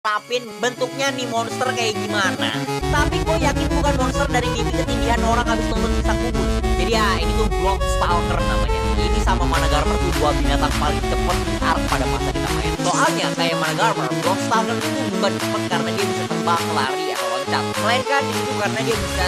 Tapin bentuknya nih monster kayak gimana. Tapi gue yakin bukan monster dari mimpi ketindihan orang habis nonton kisah kubur. Jadi ya ini tuh Block Stalker namanya. Ini sama Managarmer tuh dua binatang paling cepet di arc pada masa kita main. Soalnya kayak Managarmer, Block Stalker itu bukan cepet karena dia bisa terbang, lari, atau loncat. Melainkan itu karena dia bisa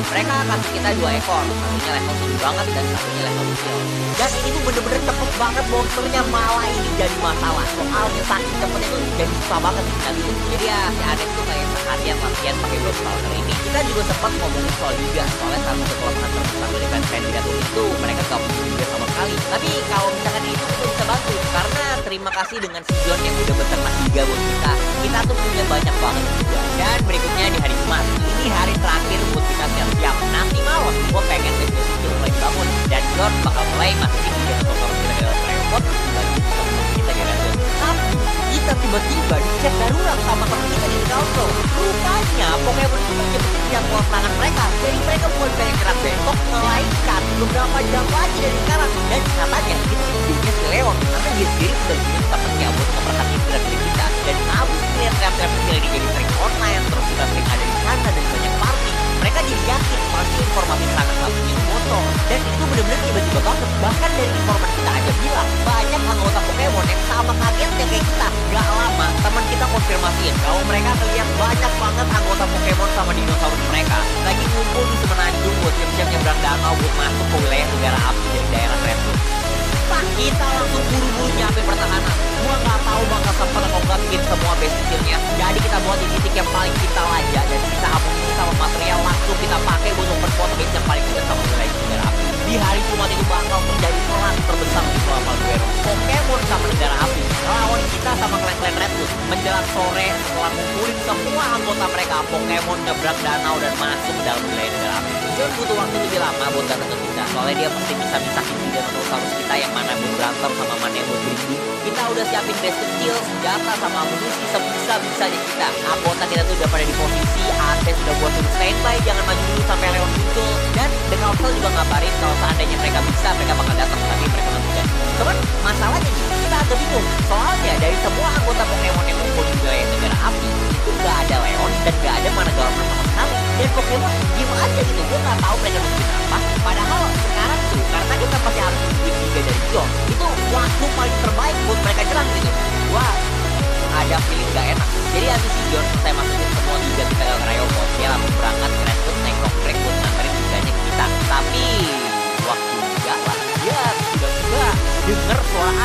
mereka kasih kita 2 ekor, satunya level tinggi banget dan satunya level kecil. Dan ini tuh bener-bener cepet banget monsternya, malah ini jadi masalah. Soalnya saking cepetnya tuh jadi susah banget gitu. Jadi ya si Ades tuh kayak seharian latihan pakai Block Stalker ini. Kita juga sempat ngomongin soal Liga, soalnya salah satu kelemahan terbesar dari kandidat itu mereka gak punya Liga sama sekali. Tapi kalau misalkan itu kita bisa bantu, karena terima kasih dengan si John yang udah beternak Liga buat kita. Kita tuh punya banyak banget juga. Dan berikutnya di hari Jumat, ini hari terakhir buat kita siap-siap. Nanti malam gue pengen besok mulai bangun dan John bakal mulai masukin Liga Sosok kita ke dalam repot bagi teman kita di Reddit. Tapi kita tiba-tiba dicek darurat sama teman kita di Council. Rupanya Pokemon itu menyebutin jangkauan serangan mereka. Jadi mereka bukan pengen nyerang besok, melainkan beberapa jam lagi dari sekarang. Dan katanya itu ujungnya si Leon, karena dia sendiri sudah punya temennya buat memperhatikan gerak-gerik kita. Dan abis melihat trap-trap kecil ini jadi sering online, terus kita sering ada di sana dan banyak party, mereka jadi yakin pasti informasi serangan satunya itu foto. Dan itu benar-benar tiba-tiba banget. Bahkan dari informasi kita aja bilang banyak anggota Pokemon yang sama kagetnya kayak kita. Gak lama teman kita konfirmasiin kalau mereka ngeliat banyak banget anggota Pokemon sama dinosaurus mereka lagi ngumpul di semenanjung buat siap-siap nyebrang danau buat masuk ke wilayah negara api dari daerah Redwood. Pak, kita langsung buru-buru nyiapin pertahanan. Gua nggak tahu bakal sempat atau nggak bikin semua base skillnya. Jadi kita buat di titik yang paling kita lajak dan sisa amunisi sama material langsung kita pakai untuk memperkuat base yang paling dekat sama wilayah negara api. Di hari Jumat itu bakal terjadi perang terbesar di Pulau Malguero. Pokemon sama negara api lawan kita sama klan-klan Redwood. Menjelang sore setelah ngumpulin semua anggota mereka, Pokemon nyebrang danau dan masuk ke dalam wilayah negara api. John butuh waktu lebih lama buat datang ke kita, soalnya dia pasti bisa misahin dinosaurus kita yang mana buat berantem sama mana yang buat berhenti. Kita udah siapin base kecil, senjata sama amunisi sebisa-bisanya kita. Anggota kita tuh udah pada di posisi, Ades udah buat suruh standby, jangan maju dulu sampai Leon muncul. Dan The Council juga ngabarin kalau seandainya mereka bisa, mereka bakal datang, tapi mereka nggak bisa. Cuman masalahnya nih, kita agak bingung. Soalnya dari semua anggota Pokemon yang ngumpul di wilayah negara api, itu nggak ada Leon dan nggak ada Managarmer sama sekali. Dan Pokemon diem aja gitu, gue nggak tahu mereka nungguin apa. Padahal sekarang tuh, karena kita pasti harus nungguin Liga dari John, itu waktu paling terbaik buat mereka nyerang gitu. Wah, ada feeling gak enak. Jadi habis si John selesai masukin semua Liga kita ke Cryobot, dia langsung berangkat ke Redwood naik rock track buat nganterin Liganya ke kita. Tapi waktu enggak lah, dia tiba-tiba denger suara